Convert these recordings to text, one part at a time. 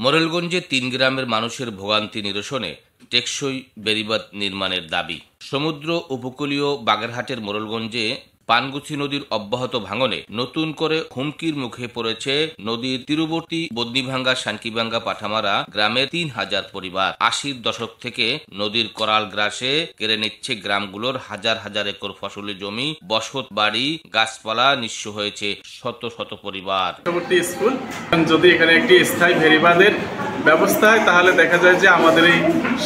মোরেলগঞ্জে ৩ গ্রামের মানুষের ভোগান্তি নিরসনে টেকসই বেড়িবাঁধ নির্মাণের দাবি। সমুদ্র উপকূলীয় বাগেরহাটের মোরেলগঞ্জে পানগুছি নদীর অব্যাহত ভাঙনে নতুন করে হুমকির মুখে পড়েছে নদীর তীরবর্তী বদনিভাঙ্গা, শানকিভাঙ্গা, পাঠামারা গ্রামের ৩,০০০ পরিবার। ৮০-র দশক থেকে নদীর করাল গ্রাসে কেড়ে নিচ্ছে গ্রামগুলোর হাজার হাজার একর ফসলি জমি, বসত বাড়ি, গাছপালা, নিঃস্ব হয়েছে শত শত পরিবার। স্কুল যদি এখানে একটি স্থায়ী বেড়িবাঁধের ব্যবস্থা হয় তাহলে দেখা যায় যে আমাদের এই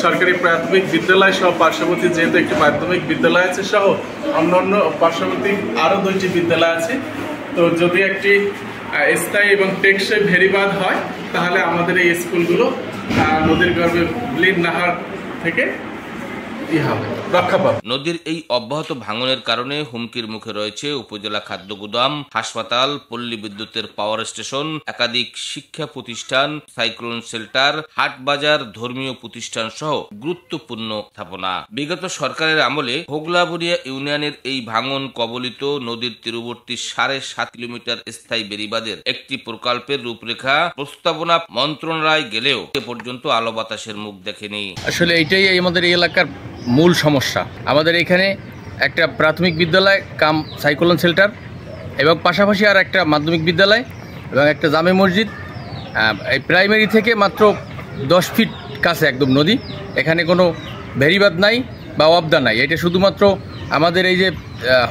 সরকারি প্রাথমিক বিদ্যালয় সহ পার্শ্ববর্তী যেহেতু একটি মাধ্যমিক বিদ্যালয় আছে সহ অন্যান্য পার্শ্ববর্তী আরও 2টি বিদ্যালয় আছে, তো যদি একটি স্থায়ী এবং টেকসই বেড়িবাঁধ হয় তাহলে আমাদের এই স্কুলগুলো নদীর গর্ভে বিলীন না হওয়ার থেকে রক্ষা পাবে। নদীর এই অব্যাহত ভাঙনের কারণে হুমকির মুখে রয়েছে উপজেলা খাদ্য গুদাম, হাসপাতাল, পল্লী বিদ্যুতের পাওয়ার স্টেশন, একাধিক শিক্ষা প্রতিষ্ঠান, সাইক্লোন শেল্টার, হাট বাজার, ধর্মীয় প্রতিষ্ঠান সহ গুরুত্বপূর্ণ স্থাপনা। বিগত সরকারের আমলে হোগলাবনিয়া ইউনিয়নের এই ভাঙন কবলিত নদীর তীরবর্তী ৭.৫ কিলোমিটার স্থায়ী বেড়িবাঁধের একটি প্রকল্পের রূপরেখা প্রস্তাবনা মন্ত্রণালয় গেলেও এ পর্যন্ত আলো বাতাসের মুখ দেখেনি। আসলে এইটাই আমাদের এই এলাকার মূল সমস্যা। আমাদের এখানে একটা প্রাথমিক বিদ্যালয় কাম সাইক্লোন শেল্টার এবং পাশাপাশি আর একটা মাধ্যমিক বিদ্যালয় এবং একটা জামে মসজিদ, এই প্রাইমারি থেকে মাত্র 10 ফিট কাছে একদম নদী। এখানে কোনো বেড়িবাঁধ নাই বা অবদা নাই। এটা শুধুমাত্র আমাদের এই যে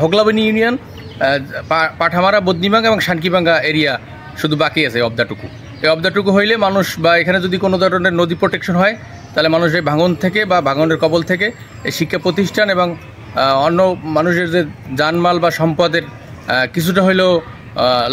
হোগলাবনি ইউনিয়ন, পাঠামারা, বদনিভাঙ্গা এবং শানকিভাঙ্গা এরিয়া শুধু বাকি আছে অবদাটুকু। এই অবদাটুকু হইলে মানুষ বা এখানে যদি কোনো ধরনের নদী প্রোটেকশন হয় তাহলে মানুষ এই ভাঙন থেকে বা ভাঙনের কবল থেকে এই শিক্ষা প্রতিষ্ঠান এবং অন্য মানুষের যে জানমাল বা সম্পদের কিছুটা হইলেও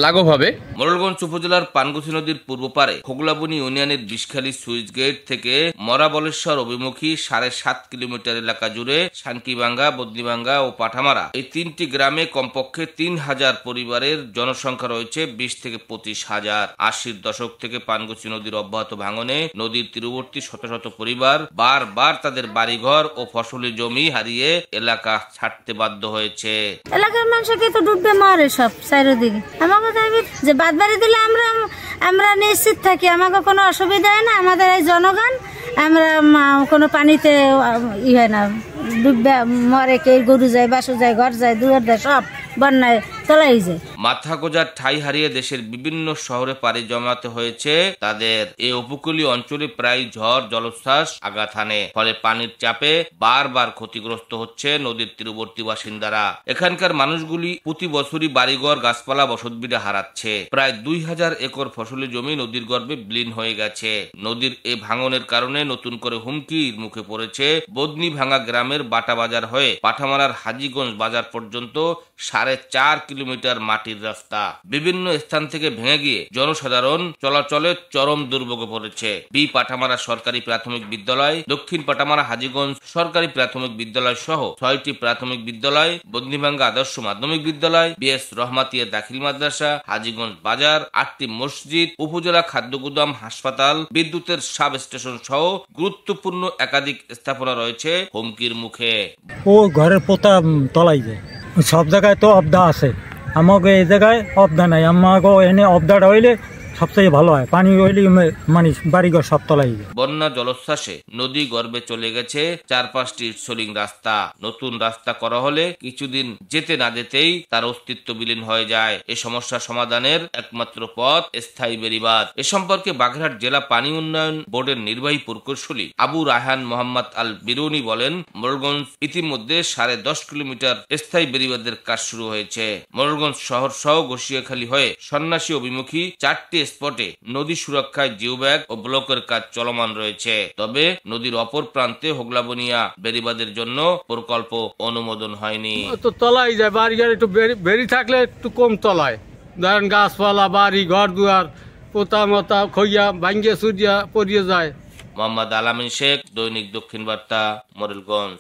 লাঘব হবে। মোরেলগঞ্জ উপজেলার পানগুছি নদীর পূর্ব পারে হোগলাবনি ইউনিয়নের বিষখালী সুইচ গেট থেকে মরাবলেশ্বর অভিমুখী ৭.৫ কিলোমিটার এলাকা জুড়ে শানকিভাঙ্গা, বদনিভাঙ্গা ও পাঠামারা এই 3টি গ্রামে কমপক্ষে ৩,০০০ পরিবারের জনসংখ্যা রয়েছে ২০ থেকে ২৫,০০০। ৮০-র দশক থেকে পানগুছি নদীর অব্যাহত ভাঙনে নদীর তীরবর্তী শত শত পরিবার বারবার তাদের বাড়িঘর ও ফসলি জমি হারিয়ে এলাকা ছাড়তে বাধ্য হয়েছে। এলাকার মানুষকে তো ডুববে মারে সব চারিদিকে। আমাকে দাবি যে বাদ বাড়ি দিলে আমরা নিশ্চিত থাকি, আমাকে কোনো অসুবিধা হয় না। আমাদের এই জনগণ আমরা কোনো পানিতে হয় না, ডুববে মরে, কে গরু যায়, বাসু যায়, ঘর যায়, দুয়ার যায়, সব বন্যায় তলাই যায়। মাথা গোজার ঠাই হারিয়ে দেশের বিভিন্ন শহরে পাড়ি জমাতে হয়েছে তাদের। এই উপকূলীয় অঞ্চলে প্রায় ঝড় জলোচ্ছ্বাস আঘাত হানে, ফলে পানির চাপে বারবার ক্ষতিগ্রস্ত হচ্ছে নদীর তীরবর্তী বাসিন্দারা। এখানকার মানুষগুলি প্রতি বছরই বাড়িঘর, গাছপালা, বসতভিটা হারাচ্ছে। প্রায় ২,০০০ একর ফসলি জমি নদীর গর্ভে বিলীন হয়ে গেছে। নদীর এই ভাঙনের কারণে নতুন করে হুমকির মুখে পড়েছে বদনিভাঙ্গা গ্রামের বাটা বাজার হয়ে পাঠামারার হাজীগঞ্জ বাজার পর্যন্ত ৪.৫ কিলোমিটার মাটির রাস্তা বিভিন্ন স্থান থেকে ভেঙে গিয়ে জনসাধারণ চলাচলে চরম দুর্ভোগে পড়েছে। বি পাঠামারা সরকারি প্রাথমিক বিদ্যালয়, দক্ষিণ পাঠামারা হাজীগঞ্জ সরকারি প্রাথমিক বিদ্যালয় সহ 6টি প্রাথমিক বিদ্যালয়, বদনিভাঙ্গা আদর্শ মাধ্যমিক বিদ্যালয়, বিএস রহমাতিয়া দাখিল মাদ্রাসা, হাজীগঞ্জ বাজার, 8টি মসজিদ, উপজেলা খাদ্য গুদাম, হাসপাতাল, বিদ্যুতের সাব স্টেশন সহ গুরুত্বপূর্ণ একাধিক স্থাপনা রয়েছে হুমকির মুখে। ও ঘরের পোতা তলাই যায়, সব জায়গায় তো অবদা আছে, আমাকে এই জায়গায় অবদা নাই। আমাকে এনে অবদাটা হইলে সবচেয়ে ভালো হয়, পানি হইলে মানে বাড়িঘর সব তলাই যায়। বন্যা জলোচ্ছ্বাসে নদী গর্ভে চলে গেছে 4-5টি সোলিং রাস্তা। নতুন রাস্তা করা হলে কিছুদিন যেতে না যেতেই তার অস্তিত্ব বিলীন হয়ে যায়। এই সমস্যা সমাধানের একমাত্র পথ স্থায়ী বেড়িবাঁধ। এ সম্পর্কে বাগেরহাট জেলা পানি উন্নয়ন বোর্ডের নির্বাহী প্রকৌশলী আবু রায়হান মোহাম্মদ আল বিরুনি বলেন, মোরেলগঞ্জ ইতিমধ্যে 10.5 কিলোমিটার স্থায়ী বেড়িবাঁধের কাজ শুরু হয়েছে। মোরেলগঞ্জ শহর সহ ঘষিয়াখালী হয়ে সন্ন্যাসী অভিমুখী 4টি স্পটে নদী সুরক্ষায় জিওব্যাগ ও ব্লকের কাজ চলমান রয়েছে। তবে নদীর অপর প্রান্তে হোগলাবনিয়া বেড়িবাঁধের জন্য প্রকল্প অনুমোদন হয়নি। তো তলাই যায়, বাড়িঘর একটু বেড়ি থাকলে একটু কম তলায়, ধরেন গাছপালা, বাড়ি ঘর দুয়ার, পোতা মতা খইয়া ভাঙ্গিয়া সুরিয়া পড়িয়ে যায়। মোহাম্মদ আলামিন শেখ, দৈনিক দক্ষিণ বার্তা, মোরেলগঞ্জ।